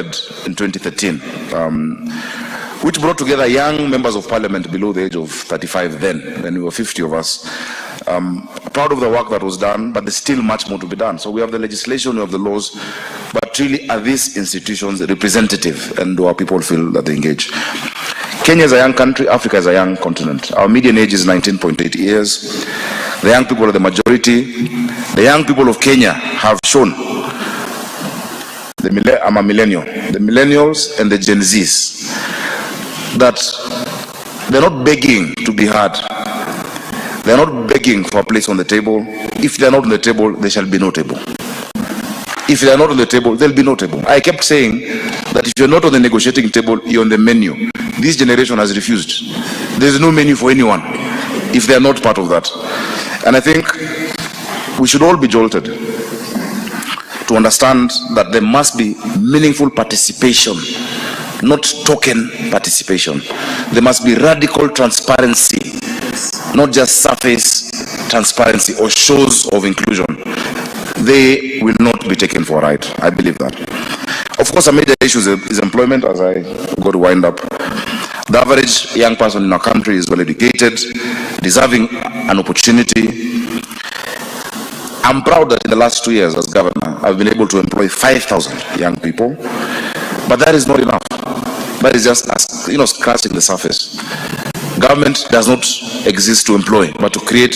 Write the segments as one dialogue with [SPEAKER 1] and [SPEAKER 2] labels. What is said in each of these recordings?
[SPEAKER 1] in 2013, which brought together young members of parliament below the age of 35 then, when we were 50 of us. Proud of the work that was done, but there's still much more to be done. So we have the legislation, we have the laws, but really are these institutions representative, and do our people feel that they engage? Kenya is a young country, Africa is a young continent. Our median age is 19.8 years. The young people are the majority. The young people of Kenya have shown, I'm a millennial, the millennials and the Gen Zs, that they're not begging to be heard. They're not begging for a place on the table. If they're not on the table, there shall be no table. If they're not on the table, there'll be no table. I kept saying that if you're not on the negotiating table, you're on the menu. This generation has refused. There's no menu for anyone if they're not part of that. And I think we should all be jolted to understand that there must be meaningful participation, not token participation. There must be radical transparency, not just surface transparency or shows of inclusion. They will not be taken for a ride. I believe that. Of course, a major issue is employment, as I got to wind up. The average young person in our country is well educated, deserving an opportunity. I'm proud that in the last 2 years as governor, I've been able to employ 5,000 young people, but that is not enough. That is just, scratching the surface. Government does not exist to employ, but to create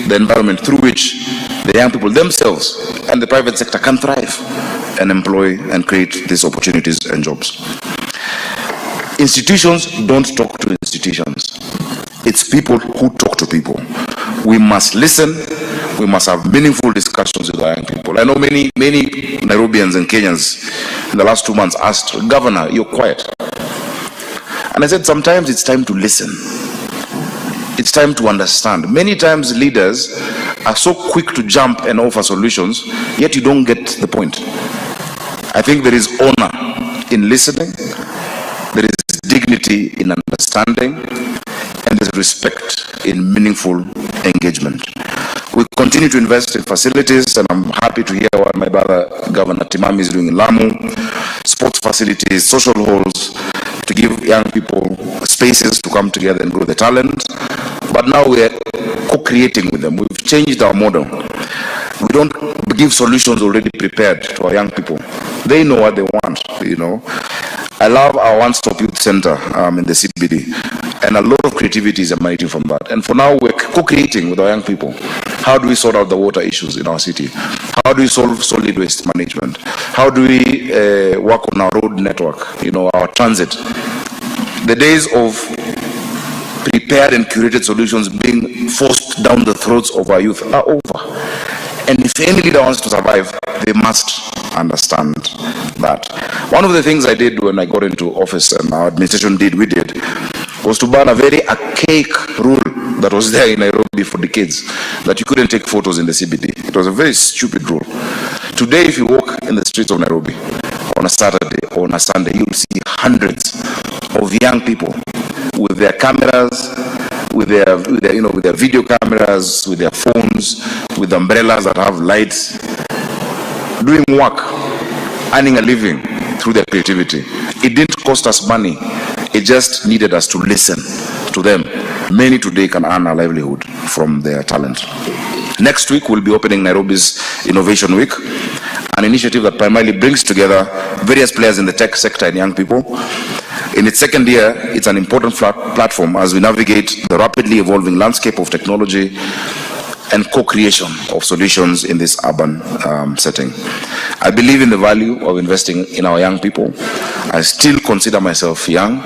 [SPEAKER 1] the environment through which the young people themselves and the private sector can thrive and employ and create these opportunities and jobs. Institutions don't talk to institutions. It's people who talk to people. We must listen. We must have meaningful discussions with our young people. I know many Nairobians and Kenyans in the last 2 months asked, Governor, you're quiet. And I said, sometimes it's time to listen. It's time to understand. Many times leaders are so quick to jump and offer solutions, yet you don't get the point. I think there is honor in listening, there is dignity in understanding, and there's respect in meaningful engagement. We continue to invest in facilities, and I'm happy to hear what my brother Governor Timami is doing in Lamu, sports facilities, social halls, to give young people spaces to come together and grow their talent. But now we're co-creating with them. We've changed our model. We don't give solutions already prepared to our young people. They know what they want, I love our one-stop youth center in the CBD, and a lot of creativity is emanating from that. And for now, we're co-creating with our young people. How do we sort out the water issues in our city? How do we solve solid waste management? How do we work on our road network, our transit? The days of prepared and curated solutions being forced down the throats of our youth are over. And if any leader wants to survive, they must understand that. One of the things I did when I got into office, and our administration we did, was to ban a very archaic rule that was there in Nairobi for decades, that you couldn't take photos in the CBD. It was a very stupid rule. Today, if you walk in the streets of Nairobi on a Saturday or on a Sunday, you'll see hundreds of young people with their cameras, with their video cameras, with their phones, with umbrellas that have lights, doing work, earning a living through their creativity. It didn't cost us money. It just needed us to listen to them. Many today can earn a livelihood from their talent. Next week, we'll be opening Nairobi's Innovation Week, an initiative that primarily brings together various players in the tech sector and young people. In its second year, it's an important platform as we navigate the rapidly evolving landscape of technology and co-creation of solutions in this urban setting. I believe in the value of investing in our young people. I still consider myself young.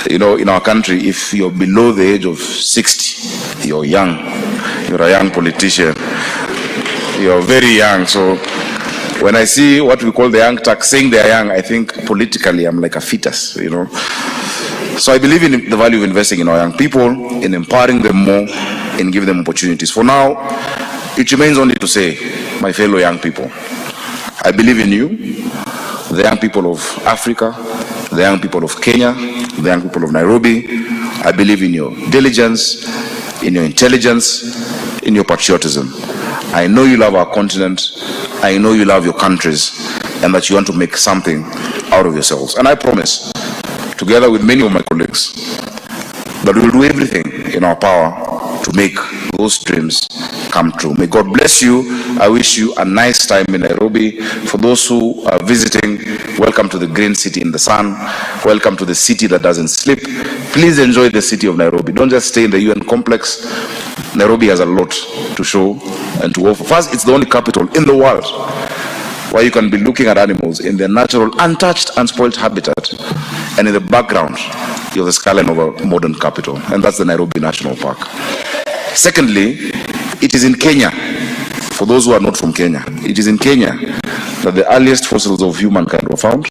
[SPEAKER 1] In our country, if you're below the age of 60, you're young. You're a young politician. You're very young. So when I see what we call the young tax saying they're young, I think politically I'm like a fetus, So I believe in the value of investing in our young people, in empowering them more, in giving them opportunities. For now, it remains only to say, my fellow young people, I believe in you, the young people of Africa, the young people of Kenya, the young people of Nairobi. I believe in your diligence, in your intelligence, in your patriotism. I know you love our continent. I know you love your countries. and that you want to make something out of yourselves. And I promise, together with many of my colleagues, that we will do everything in our power to make those dreams come true. May God bless you. I wish you a nice time in Nairobi. For those who are visiting, welcome to the green city in the sun. Welcome to the city that doesn't sleep. Please enjoy the city of Nairobi. Don't just stay in the UN complex. Nairobi has a lot to show and to offer. First, it's the only capital in the world where you can be looking at animals in their natural, untouched, unspoiled habitat, and in the background, you have the skyline of a modern capital, and that's the Nairobi National Park. Secondly, it is in Kenya. For those who are not from Kenya, it is in Kenya that the earliest fossils of humankind were found,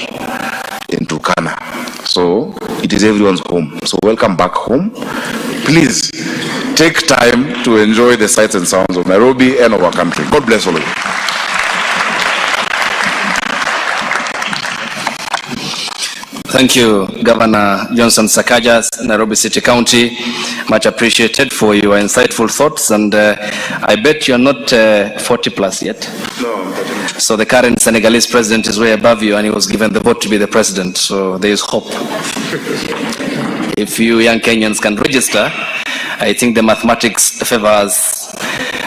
[SPEAKER 1] in Turkana. So it is everyone's home. So welcome back home. Please take time to enjoy the sights and sounds of Nairobi and of our country. God bless all of you.
[SPEAKER 2] Thank you, Governor Johnson Sakaja, Nairobi City County. Much appreciated for your insightful thoughts. And I bet you're not 40 plus yet.
[SPEAKER 1] No.
[SPEAKER 2] So the current Senegalese president is way above you, and he was given the vote to be the president. So there is hope. If you young Kenyans can register, I think the mathematics favors,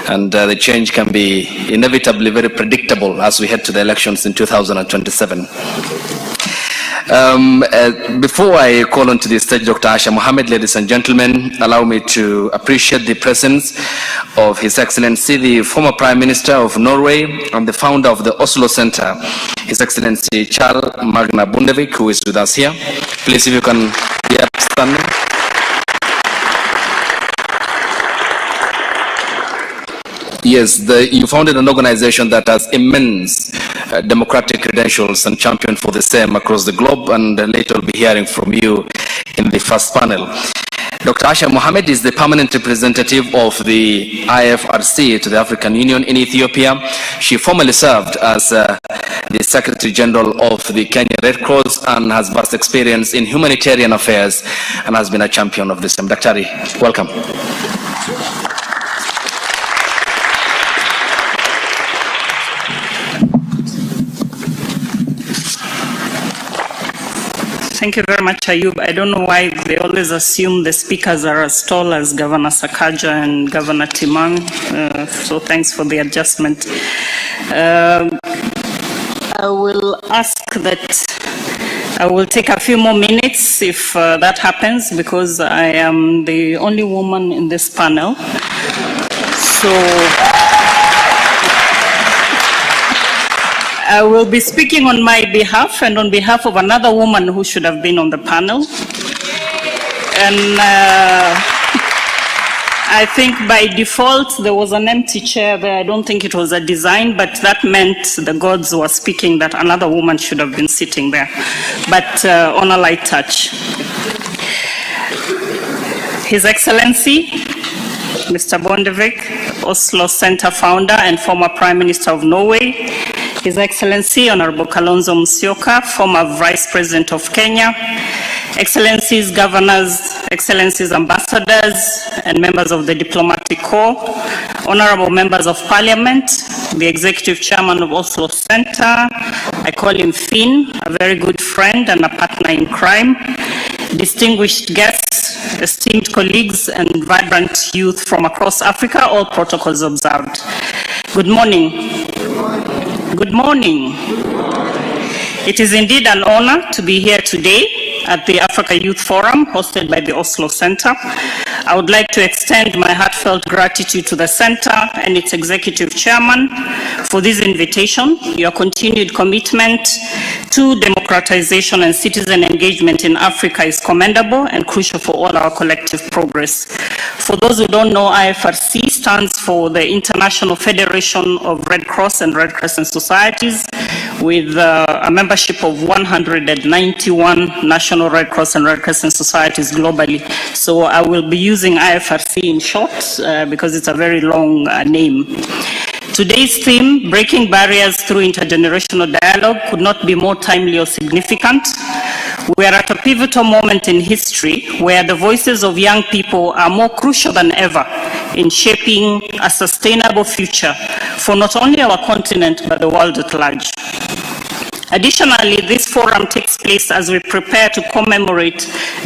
[SPEAKER 2] and the change can be inevitably very predictable as we head to the elections in 2027. Before I call onto the stage Dr. Asha Mohammed, ladies and gentlemen, allow me to appreciate the presence of His Excellency, the former Prime Minister of Norway and the founder of the Oslo Center, His Excellency Charles Magna Bondevik, who is with us here. Please, if you can be upstanding. Yes, you founded an organization that has immense democratic credentials and championed for the same across the globe, and later we'll be hearing from you in the first panel. Dr. Asha Mohammed is the permanent representative of the IFRC to the African Union in Ethiopia. She formerly served as the Secretary General of the Kenya Red Cross and has vast experience in humanitarian affairs and has been a champion of the same. Daktari, welcome.
[SPEAKER 3] Thank you very much, Ayub. I don't know why they always assume the speakers are as tall as Governor Sakaja and Governor Timang, so thanks for the adjustment. I will ask that I will take a few more minutes if that happens, because I am the only woman in this panel. So I will be speaking on my behalf and on behalf of another woman who should have been on the panel. And I think by default there was an empty chair there. I don't think it was a design, but that meant the gods were speaking that another woman should have been sitting there. But on a light touch. His Excellency, Mr. Bondevik, Oslo Center founder and former Prime Minister of Norway, His Excellency Honorable Kalonzo Musyoka, former Vice President of Kenya, Excellencies, Governors, Excellencies, Ambassadors, and members of the Diplomatic Corps, Honorable Members of Parliament, the Executive Chairman of Oslo Center, I call him Finn, a very good friend and a partner in crime, distinguished guests, esteemed colleagues, and vibrant youth from across Africa, all protocols observed. Good morning. Good morning. It is indeed an honor to be here today at the Africa Youth Forum hosted by the Oslo Center. I would like to extend my heartfelt gratitude to the Center and its Executive Chairman for this invitation. Your continued commitment to democratization and citizen engagement in Africa is commendable and crucial for all our collective progress. For those who don't know, IFRC stands for the International Federation of Red Cross and Red Crescent Societies, with a membership of 191 national Red Cross and Red Crescent societies globally. So I will be using IFRC in short because it's a very long name. Today's theme, Breaking Barriers Through Intergenerational Dialogue, could not be more timely or significant. We are at a pivotal moment in history where the voices of young people are more crucial than ever in shaping a sustainable future for not only our continent but the world at large. Additionally, this forum takes place as we prepare to commemorate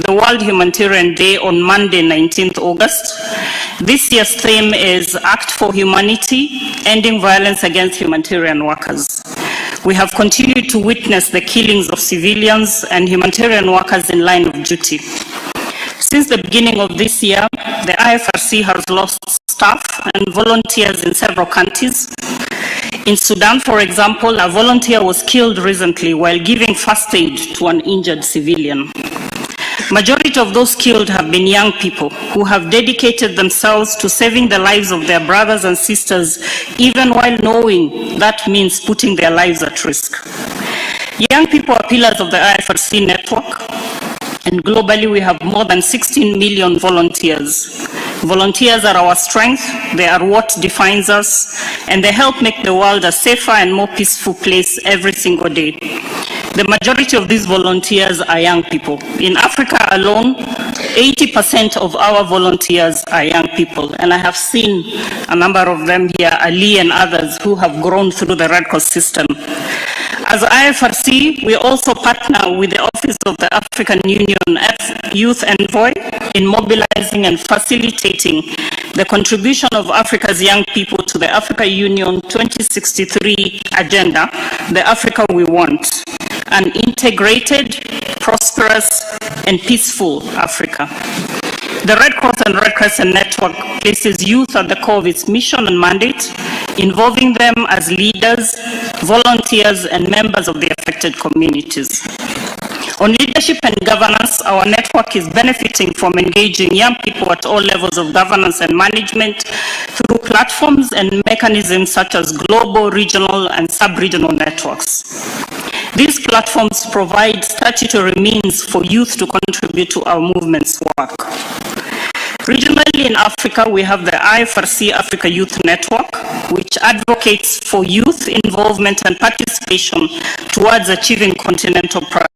[SPEAKER 3] the World Humanitarian Day on Monday, 19th August. This year's theme is Act for Humanity, Ending Violence Against Humanitarian Workers. We have continued to witness the killings of civilians and humanitarian workers in line of duty. Since the beginning of this year, the IFRC has lost staff and volunteers in several countries. In Sudan, for example, a volunteer was killed recently while giving first aid to an injured civilian. Majority of those killed have been young people who have dedicated themselves to saving the lives of their brothers and sisters, even while knowing that means putting their lives at risk. Young people are pillars of the IFRC network, and globally we have more than 16 million volunteers. Volunteers are our strength, they are what defines us, and they help make the world a safer and more peaceful place every single day. The majority of these volunteers are young people. In Africa alone, 80% of our volunteers are young people, and I have seen a number of them here, Ali and others, who have grown through the Red Cross system. As IFRC, we also partner with the Office of the African Union Youth Envoy in mobilizing and facilitating the contribution of Africa's young people to the Africa Union 2063 agenda, the Africa we want, an integrated, prosperous, and peaceful Africa. The Red Cross and Red Crescent Network places youth at the core of its mission and mandate, involving them as leaders, volunteers, and members of the affected communities. On leadership and governance, our network is benefiting from engaging young people at all levels of governance and management through platforms and mechanisms such as global, regional, and sub-regional networks. These platforms provide statutory means for youth to contribute to our movement's work. Regionally in Africa, we have the IFRC Africa Youth Network, which advocates for youth involvement and participation towards achieving continental progress.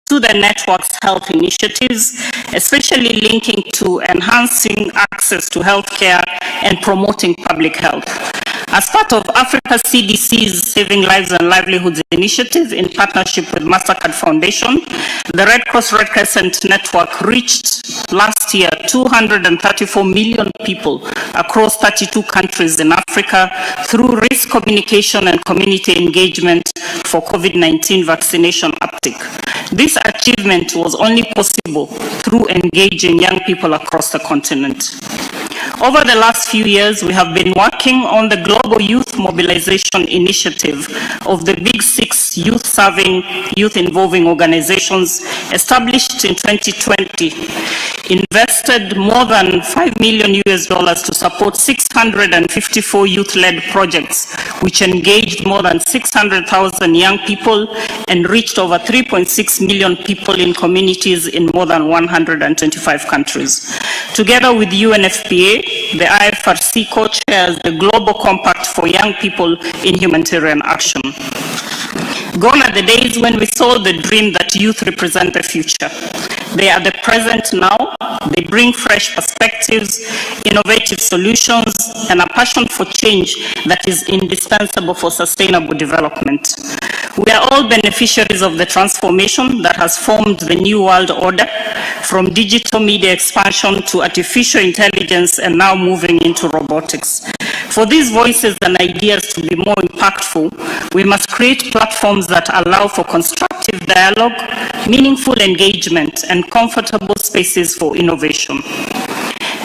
[SPEAKER 3] To the network's health initiatives, especially linking to enhancing access to healthcare and promoting public health. As part of Africa CDC's Saving Lives and Livelihoods initiative in partnership with MasterCard Foundation, the Red Cross Red Crescent Network reached last year 234 million people across 32 countries in Africa through risk communication and community engagement for COVID-19 vaccination uptake. This achievement was only possible through engaging young people across the continent. Over the last few years, we have been working on the Global Youth Mobilization Initiative of the Big Six youth-serving, youth-involving organizations established in 2020, invested more than $5 million to support 654 youth-led projects, which engaged more than 600,000 young people and reached over 3.6 million people in communities in more than 125 countries. Together with UNFPA, the IFRC co-chairs the Global Compact for Young People in Humanitarian Action. Gone are the days when we saw the dream that youth represent the future. They are the present now. They bring fresh perspectives, innovative solutions, and a passion for change that is indispensable for sustainable development. We are all beneficiaries of the transformation that has formed the new world order, from digital media expansion to artificial intelligence and now moving into robotics. For these voices and ideas to be more impactful, we must create platforms that allow for constructive dialogue, meaningful engagement, and comfortable spaces for innovation.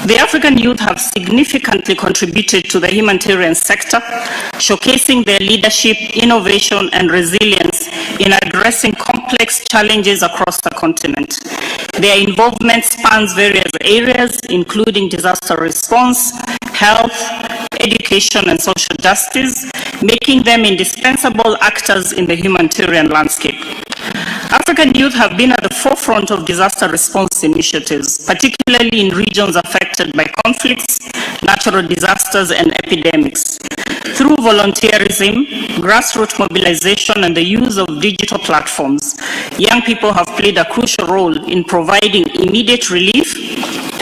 [SPEAKER 3] The African youth have significantly contributed to the humanitarian sector, showcasing their leadership, innovation, and resilience in addressing complex challenges across the continent. Their involvement spans various areas, including disaster response, health, education, and social justice, making them indispensable actors in the humanitarian landscape. African youth have been at the forefront of disaster response initiatives, particularly in regions affected by conflicts, natural disasters, and epidemics. Through volunteerism, grassroots mobilization, and the use of digital platforms, young people have played a crucial role in providing immediate relief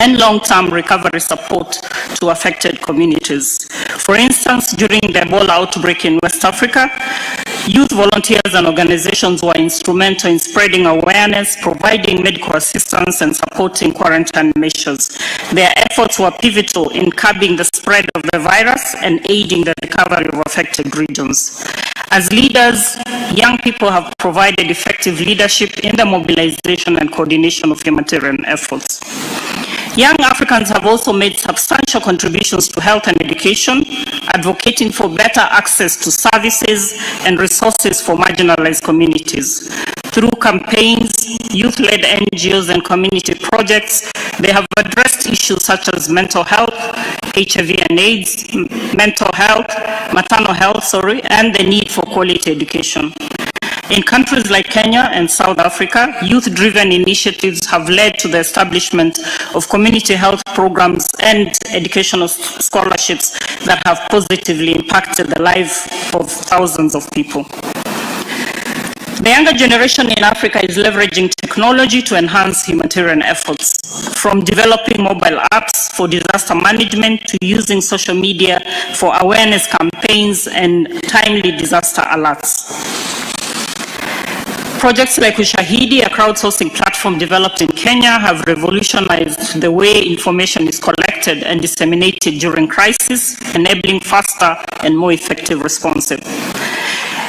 [SPEAKER 3] and long-term recovery support to affected communities. For instance, during the Ebola outbreak in West Africa, youth volunteers and organizations were instrumental in spreading awareness, providing medical assistance, and supporting quarantine measures. Their efforts were pivotal in curbing the spread of the virus and aiding the recovery of affected regions. As leaders, young people have provided effective leadership in the mobilization and coordination of humanitarian efforts. Young Africans have also made substantial contributions to health and education, advocating for better access to services and resources for marginalized communities. Through campaigns, youth-led NGOs, and community projects, they have addressed issues such as mental health, HIV and AIDS, mental health, maternal health, and the need for quality education. In countries like Kenya and South Africa, youth-driven initiatives have led to the establishment of community health programs and educational scholarships that have positively impacted the lives of thousands of people. The younger generation in Africa is leveraging technology to enhance humanitarian efforts, from developing mobile apps for disaster management to using social media for awareness campaigns and timely disaster alerts. Projects like Ushahidi, a crowdsourcing platform developed in Kenya, have revolutionized the way information is collected and disseminated during crisis, enabling faster and more effective responses.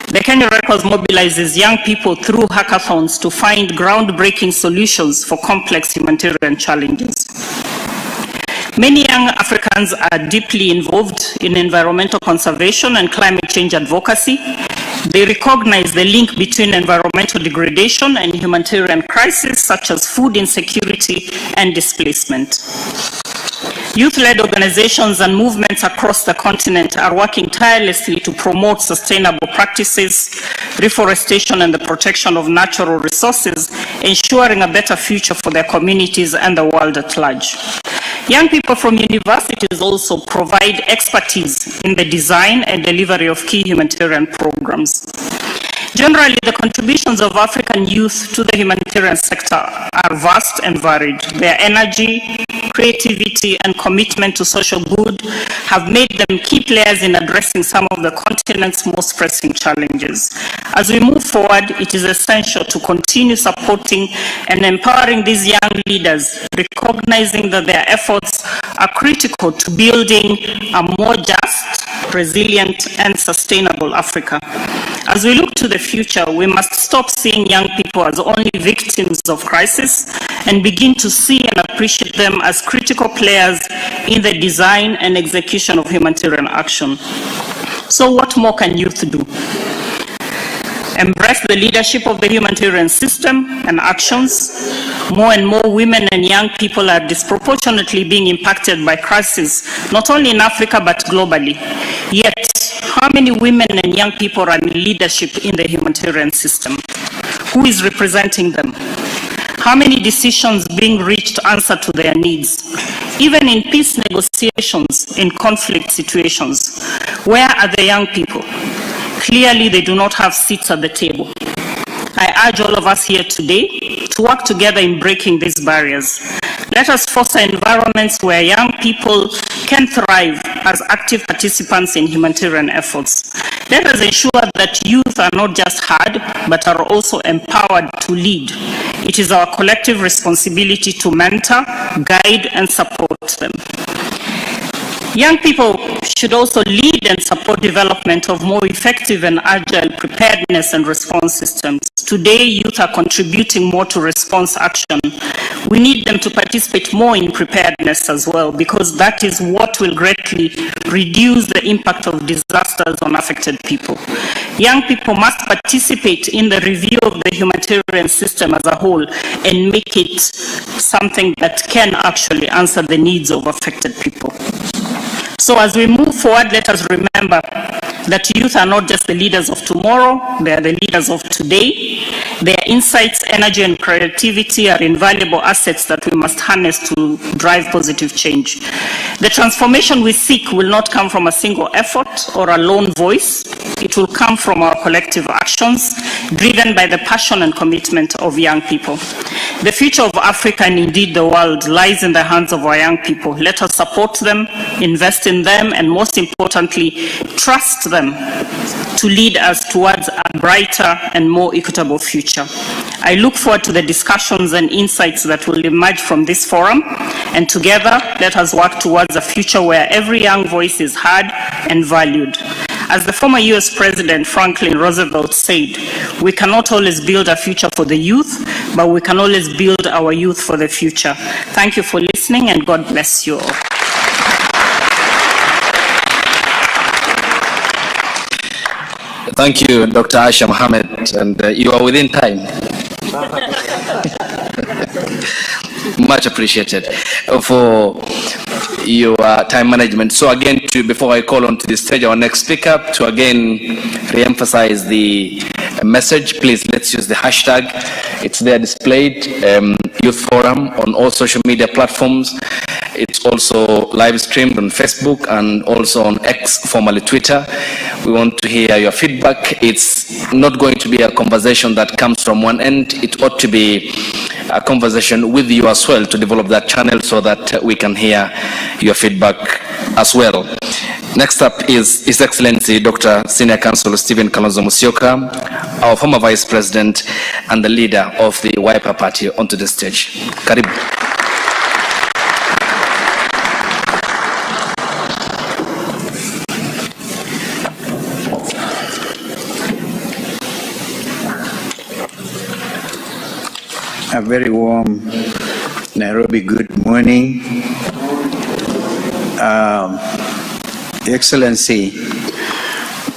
[SPEAKER 3] The Kenya Records mobilizes young people through hackathons to find groundbreaking solutions for complex humanitarian challenges. Many young Africans are deeply involved in environmental conservation and climate change advocacy. They recognize the link between environmental degradation and humanitarian crises such as food insecurity and displacement. Youth-led organizations and movements across the continent are working tirelessly to promote sustainable practices, reforestation, and the protection of natural resources, ensuring a better future for their communities and the world at large. Young people from universities also provide expertise in the design and delivery of key humanitarian programs. Generally, the contributions of African youth to the humanitarian sector are vast and varied. Their energy, creativity, and commitment to social good have made them key players in addressing some of the continent's most pressing challenges. As we move forward, it is essential to continue supporting and empowering these young leaders, recognizing that their efforts are critical to building a more just, resilient, and sustainable Africa. As we look to the future, we must stop seeing young people as only victims of crisis and begin to see and appreciate them as critical players in the design and execution of humanitarian action. So what more can youth do? Embrace the leadership of the humanitarian system and actions. More and more women and young people are disproportionately being impacted by crises, not only in Africa but globally. Yet, how many women and young people are in leadership in the humanitarian system? Who is representing them? How many decisions being reached answer to their needs? Even in peace negotiations, in conflict situations, where are the young people? Clearly, they do not have seats at the table. I urge all of us here today to work together in breaking these barriers. Let us foster environments where young people can thrive as active participants in humanitarian efforts. Let us ensure that youth are not just heard, but are also empowered to lead. It is our collective responsibility to mentor, guide, and support them. Young people should also lead and support development of more effective and agile preparedness and response systems. Today, youth are contributing more to response action. We need them to participate more in preparedness as well, because that is what will greatly reduce the impact of disasters on affected people. Young people must participate in the review of the humanitarian system as a whole and make it something that can actually answer the needs of affected people. So as we move forward, let us remember that youth are not just the leaders of tomorrow, they are the leaders of today. Their insights, energy, and creativity are invaluable assets that we must harness to drive positive change. The transformation we seek will not come from a single effort or a lone voice. It will come from our collective actions, driven by the passion and commitment of young people. The future of Africa and indeed the world lies in the hands of our young people. Let us support them, invest in them, and most importantly, trust them to lead us towards a brighter and more equitable future. I look forward to the discussions and insights that will emerge from this forum, and together let us work towards a future where every young voice is heard and valued. As the former US President Franklin Roosevelt said, we cannot always build a future for the youth, but we can always build our youth for the future. Thank you for listening, and God bless you all.
[SPEAKER 2] Thank you, Dr. Asha Mohammed, and you are within time. Much appreciated for your time management. So again, before I call on to the stage our next speaker, to again re-emphasize the message, please let's use the hashtag. It's there displayed, Youth Forum on all social media platforms. It's also live streamed on Facebook and also on X, formerly Twitter. We want to hear your feedback. It's not going to be a conversation that comes from one end. It ought to be a conversation with you as well, to develop that channel so that we can hear your feedback as well. Next up is His Excellency Dr. Senior Counsel Stephen Kalonzo Musyoka, our former Vice President and the leader of the Wiper Party, onto the stage. Karibu.
[SPEAKER 4] A very warm Nairobi good morning. Excellency,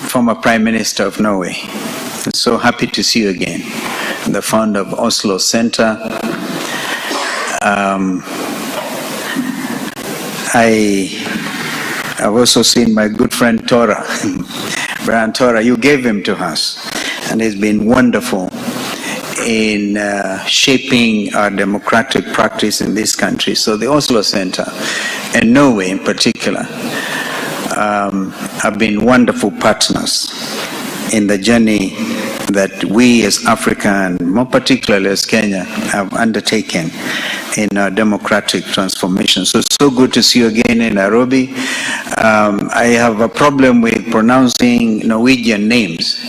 [SPEAKER 4] former Prime Minister of Norway, I'm so happy to see you again. The founder of Oslo Center. I've also seen my good friend Tora, Brian Tora. You gave him to us, and it's been wonderful in shaping our democratic practice in this country. So the Oslo Center, and Norway in particular, have been wonderful partners in the journey that we as Africa, and more particularly as Kenya, have undertaken in our democratic transformation. So it's so good to see you again in Nairobi. I have a problem with pronouncing Norwegian names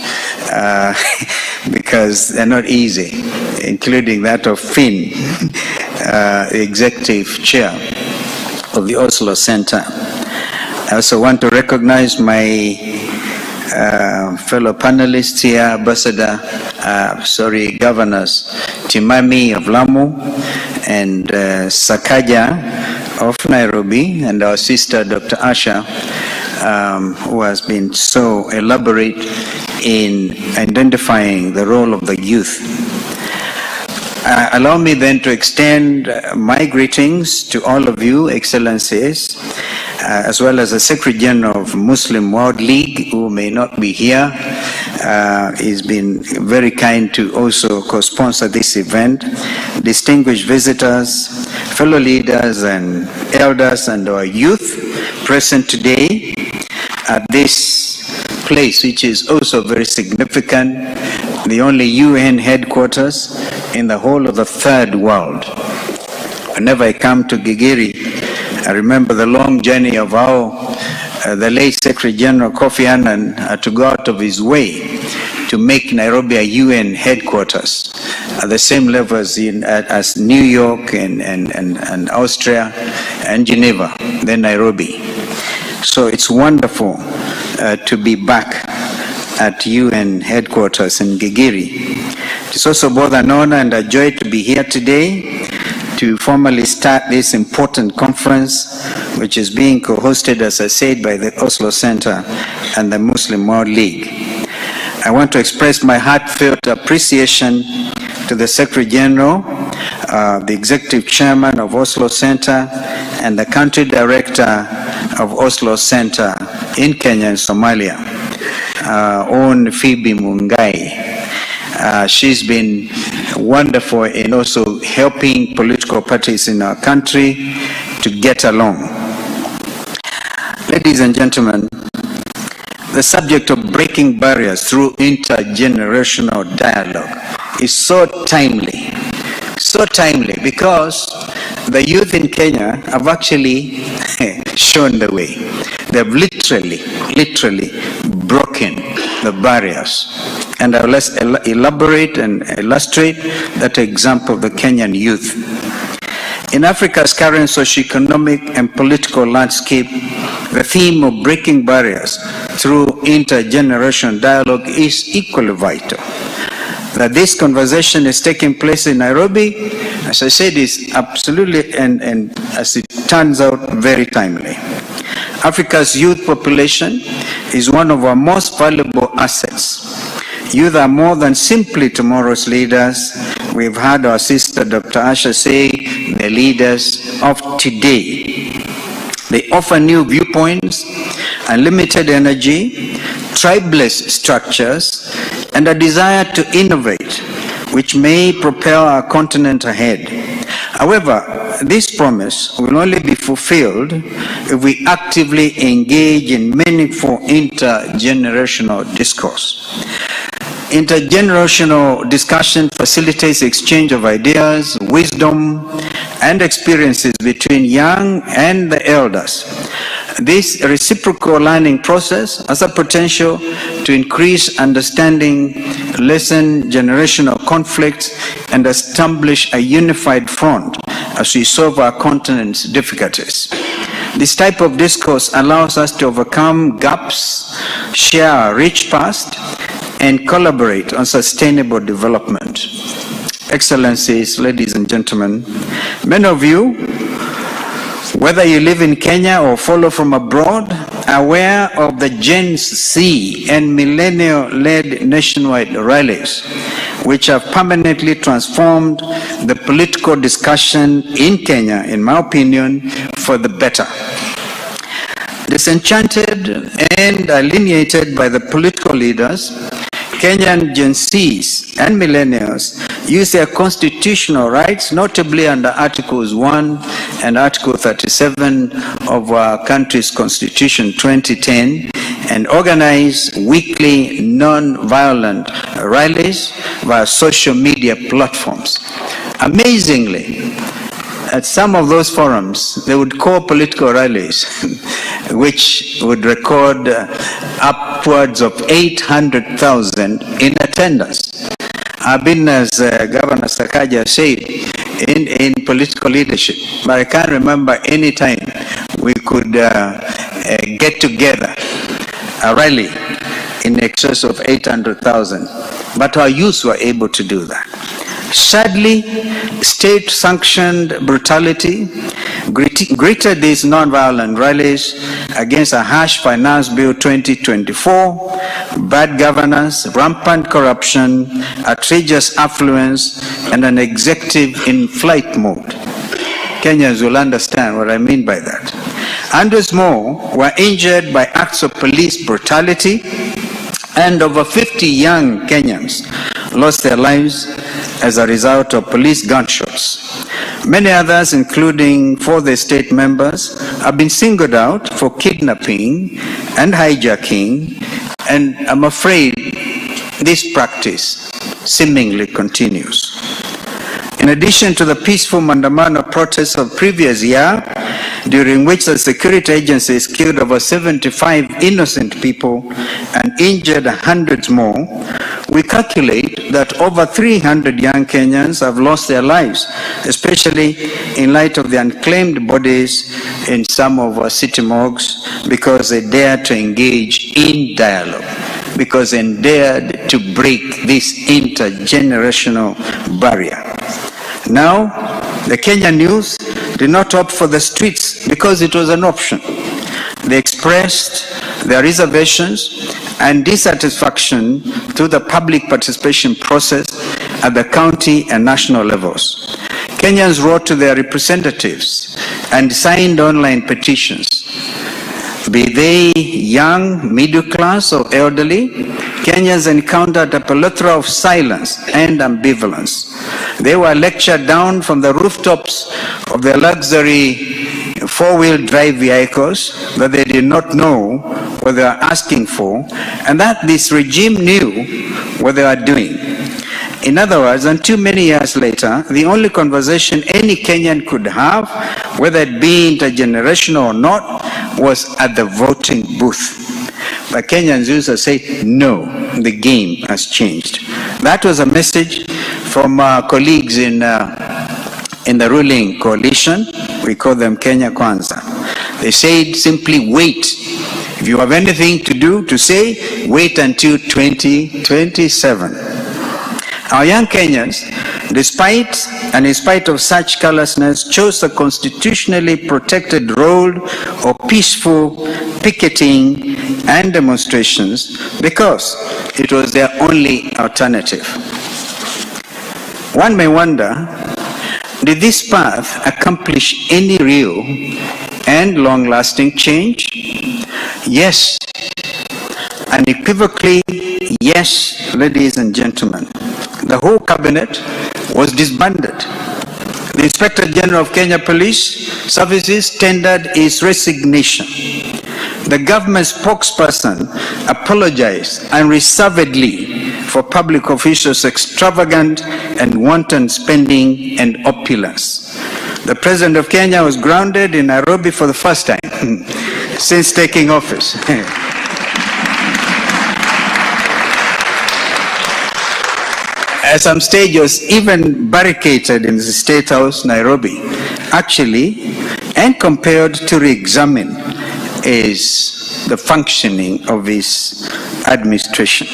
[SPEAKER 4] because they're not easy, including that of Finn, the executive chair of the Oslo Center. I also want to recognize my fellow panelists here, Governors Timami of Lamu and Sakaja of Nairobi, and our sister Dr. Asha, who has been so elaborate in identifying the role of the youth. Allow me then to extend my greetings to all of you, Excellencies, as well as the Secretary General of Muslim World League, who may not be here. He's been very kind to also co-sponsor this event. Distinguished visitors, fellow leaders and elders, and our youth present today at this place, which is also very significant, the only UN headquarters in the whole of the third world. Whenever I come to Gigiri, I remember the long journey of how the late Secretary General Kofi Annan had to go out of his way to make Nairobi a UN headquarters at the same level as New York and Austria and Geneva, then Nairobi. So it's wonderful to be back at UN headquarters in Gigiri. It's also both an honor and a joy to be here today to formally start this important conference, which is being co-hosted, as I said, by the Oslo Center and the Muslim World League. I want to express my heartfelt appreciation to the Secretary General, the Executive Chairman of Oslo Center, and the Country Director of Oslo Center in Kenya and Somalia, on Phoebe Mungai. She's been wonderful in also helping political parties in our country to get along. Ladies and gentlemen, the subject of breaking barriers through intergenerational dialogue is so timely because the youth in Kenya have actually shown the way. They've literally broken the barriers. And I'll elaborate and illustrate that example of the Kenyan youth. In Africa's current socioeconomic and political landscape, the theme of breaking barriers through intergenerational dialogue is equally vital. That this conversation is taking place in Nairobi, as I said, is absolutely and as it turns out, very timely. Africa's youth population is one of our most valuable assets. Youth are more than simply tomorrow's leaders. We've heard our sister Dr. Asha say, the leaders of today. They offer new viewpoints, unlimited energy, tribeless structures, and a desire to innovate, which may propel our continent ahead. However, this promise will only be fulfilled if we actively engage in meaningful intergenerational discourse. Intergenerational discussion facilitates exchange of ideas, wisdom, and experiences between young and the elders. This reciprocal learning process has a potential to increase understanding, lessen generational conflicts, and establish a unified front as we solve our continent's difficulties. This type of discourse allows us to overcome gaps, share our rich past, and collaborate on sustainable development. Excellencies, ladies and gentlemen, many of you, whether you live in Kenya or follow from abroad, are aware of the Gen Z and millennial-led nationwide rallies, which have permanently transformed the political discussion in Kenya, in my opinion, for the better. Disenchanted and alienated by the political leaders, Kenyan Gen Zs and millennials use their constitutional rights, notably under Articles 1 and Article 37 of our country's Constitution 2010, and organize weekly non-violent rallies via social media platforms. Amazingly, at some of those forums, they would call political rallies, which would record upwards of 800,000 in attendance. I've been, as Governor Sakaja said, in political leadership, but I can't remember any time we could get together a rally in excess of 800,000, but our youth were able to do that. Sadly, state-sanctioned brutality greeted these non-violent rallies against a harsh Finance Bill 2024, bad governance, rampant corruption, outrageous affluence, and an executive in flight mode. Kenyans will understand what I mean by that. Hundreds more were injured by acts of police brutality, and over 50 young Kenyans lost their lives as a result of police gunshots. Many others, including 4th Estate members, have been singled out for kidnapping and hijacking, and I'm afraid this practice seemingly continues. In addition to the peaceful Mandamano protests of previous year, during which the security agencies killed over 75 innocent people and injured hundreds more, we calculate that over 300 young Kenyans have lost their lives, especially in light of the unclaimed bodies in some of our city morgues, because they dare to engage in dialogue. because they dared to break this intergenerational barrier. Now, the Kenyan youth did not opt for the streets because it was an option. They expressed their reservations and dissatisfaction through the public participation process at the county and national levels. Kenyans wrote to their representatives and signed online petitions. Be they young, middle class, or elderly, Kenyans encountered a plethora of silence and ambivalence. They were lectured down from the rooftops of their luxury four-wheel drive vehicles that they did not know what they were asking for, and that this regime knew what they were doing. In other words, until many years later, the only conversation any Kenyan could have, whether it be intergenerational or not, was at the voting booth. But Kenyans used to say, no, the game has changed. That was a message from our colleagues in the ruling coalition. We call them Kenya Kwanza. They said simply wait. If you have anything to do, to say, wait until 2027. Our young Kenyans, despite and in spite of such carelessness, chose the constitutionally protected role of peaceful picketing and demonstrations because it was their only alternative. One may wonder, did this path accomplish any real and long-lasting change? Yes, unequivocally, yes, ladies and gentlemen. The whole cabinet was disbanded. The Inspector General of Kenya Police Services tendered his resignation. The government spokesperson apologized unreservedly for public officials' extravagant and wanton spending and opulence. The President of Kenya was grounded in Nairobi for the first time since taking office. At some stage, was even barricaded in the State House, Nairobi, actually, and compelled to re-examine the functioning of his administration.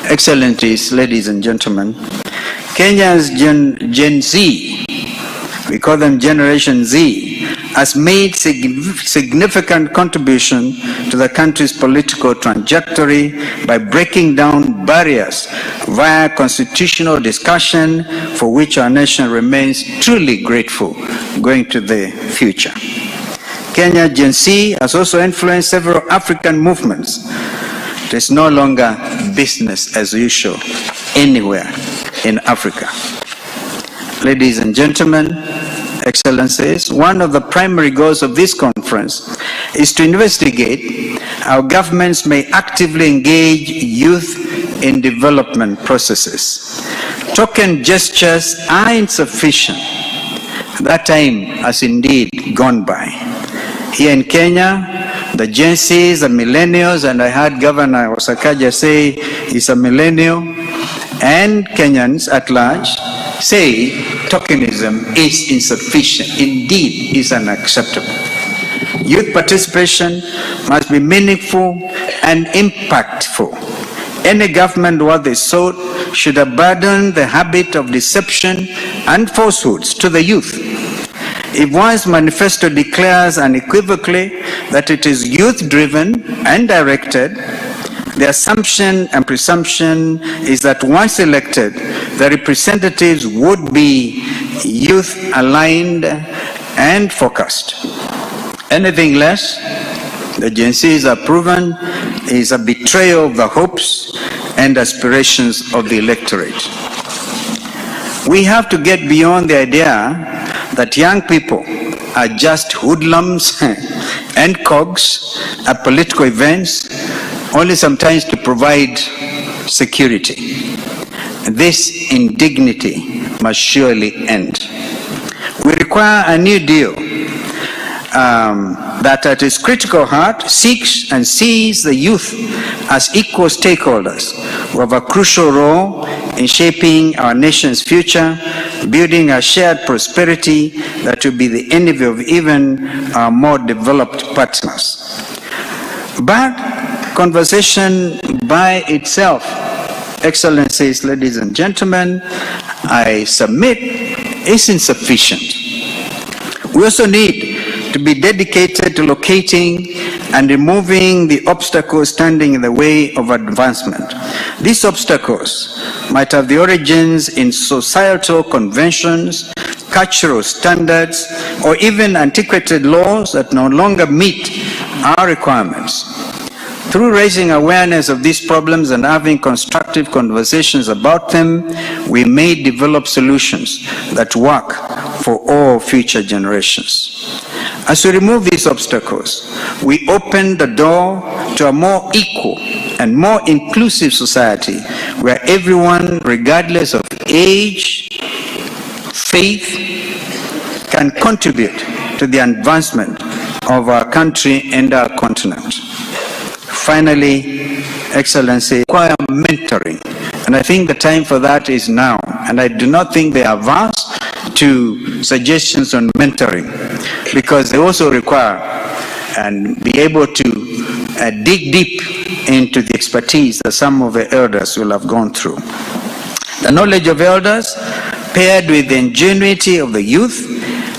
[SPEAKER 4] Excellencies, ladies and gentlemen, Kenya's Gen Z, we call them Generation Z, has made significant contribution to the country's political trajectory by breaking down barriers via constitutional discussion, for which our nation remains truly grateful going to the future. Kenya Gen Z has also influenced several African movements. It is no longer business as usual anywhere in Africa. Ladies and gentlemen, Excellencies, one of the primary goals of this conference is to investigate how governments may actively engage youth in development processes. Token gestures are insufficient. That time has indeed gone by. Here in Kenya, the Gen Zs, the millennials, and I heard Governor Sakaja say he's a millennial, and Kenyans at large say tokenism is insufficient, indeed is unacceptable. Youth participation must be meaningful and impactful. Any government worthy salt should abandon the habit of deception and falsehoods to the youth. If one's manifesto declares unequivocally that it is youth-driven and directed, the assumption and presumption is that once elected, the representatives would be youth-aligned and focused. Anything less, the Gen Zs are proven, is a betrayal of the hopes and aspirations of the electorate. We have to get beyond the idea that young people are just hoodlums and cogs at political events, only sometimes to provide security. This indignity must surely end. We require a new deal that at its critical heart seeks and sees the youth as equal stakeholders who have a crucial role in shaping our nation's future, building a shared prosperity that will be the envy of even our more developed partners. But conversation by itself, Excellencies, ladies and gentlemen, I submit is insufficient. We also need to be dedicated to locating and removing the obstacles standing in the way of advancement. These obstacles might have the origins in societal conventions, cultural standards, or even antiquated laws that no longer meet our requirements. Through raising awareness of these problems and having constructive conversations about them, we may develop solutions that work for all future generations. As we remove these obstacles, we open the door to a more equal and more inclusive society where everyone, regardless of age, faith, can contribute to the advancement of our country and our continent. Finally, Excellency, require mentoring, and I think the time for that is now, and I do not think they are averse to suggestions on mentoring, because they also require and be able to dig deep into the expertise that some of the elders will have gone through. The knowledge of elders, paired with the ingenuity of the youth,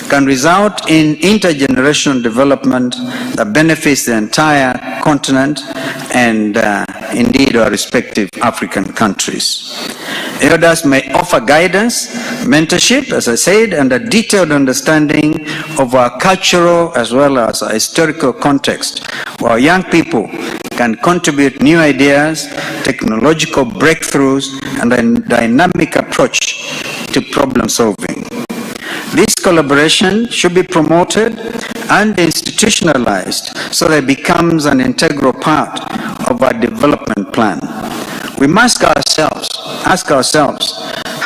[SPEAKER 4] can result in intergenerational development that benefits the entire continent and indeed our respective African countries. Elders may offer guidance, mentorship, as I said, and a detailed understanding of our cultural as well as our historical context, while young people can contribute new ideas, technological breakthroughs, and a dynamic approach to problem solving. This collaboration should be promoted and institutionalized so that it becomes an integral part of our development plan. We must ask ourselves,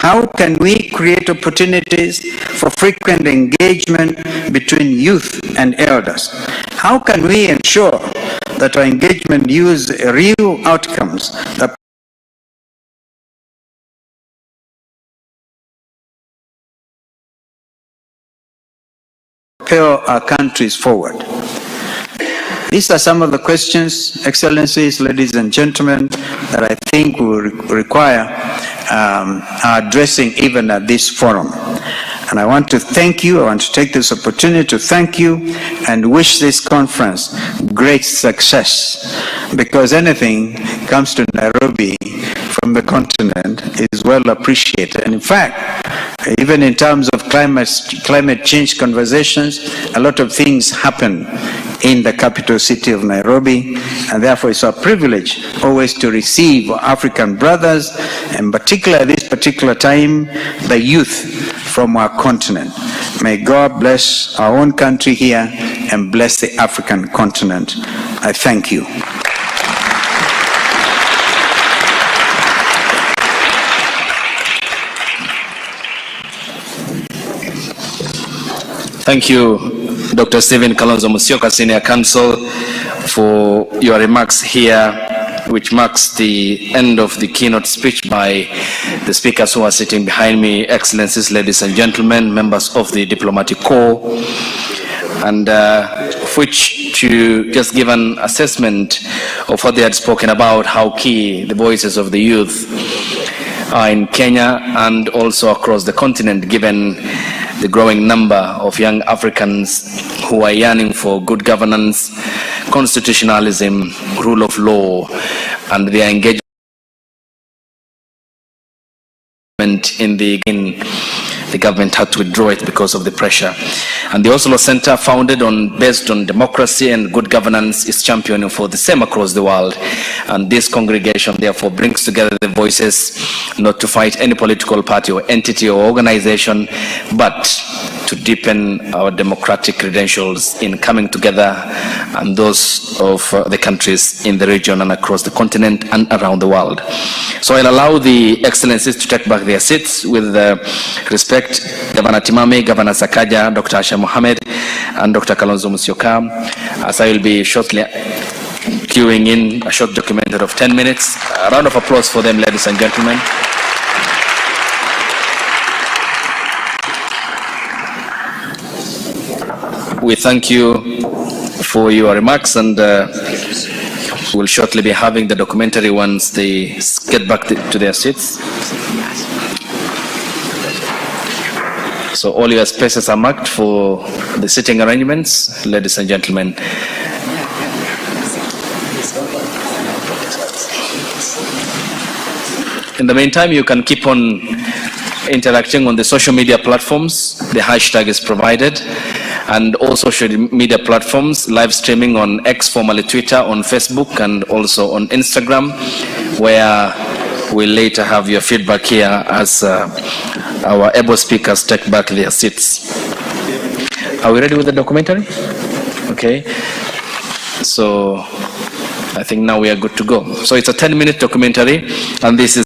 [SPEAKER 4] how can we create opportunities for frequent engagement between youth and elders? How can we ensure that our engagement yields real outcomes that propel our countries forward? These are some of the questions, Excellencies, ladies and gentlemen, that I think will require addressing even at this forum. And I want to thank you, I want to take this opportunity to thank you and wish this conference great success, because anything comes to Nairobi from the continent is well appreciated. And in fact, even in terms of climate change conversations, a lot of things happen in the capital city of Nairobi, and therefore it's our privilege always to receive our African brothers, and particularly at this particular time, the youth from our continent. May God bless our own country here and bless the African continent. I thank you.
[SPEAKER 2] Thank you, Dr. Stephen Kalonzo Musyoka, Senior Counsel, for your remarks here, which marks the end of the keynote speech by the speakers who are sitting behind me, Excellencies, ladies and gentlemen, members of the Diplomatic Corps, and which to just give an assessment of what they had spoken about, how key the voices of the youth are in Kenya and also across the continent, given the growing number of young Africans who are yearning for good governance, constitutionalism, rule of law, and their engagement in the government had to withdraw it because of the pressure. And the Oslo Center, based on democracy and good governance, is championing for the same across the world. And this congregation therefore brings together the voices, not to fight any political party or entity or organization, but to deepen our democratic credentials in coming together, and those of the countries in the region and across the continent and around the world. So I'll allow the Excellencies to take back their seats with respect. Governor Timami, Governor Sakaja, Dr. Asha Mohammed, and Dr. Kalonzo Musyoka, as I will be shortly queuing in a short document of 10 minutes. A round of applause for them, ladies and gentlemen. We thank you for your remarks, and will shortly be having the documentary once they get back to their seats. So all your spaces are marked for the sitting arrangements, ladies and gentlemen. In the meantime, you can keep on interacting on the social media platforms. The hashtag is provided. And all social media platforms, live streaming on X, formerly Twitter, on Facebook, and also on Instagram, where we'll later have your feedback here as our able speakers take back their seats. Are we ready with the documentary? Okay. So I think now we are good to go. So it's a 10-minute documentary, and this is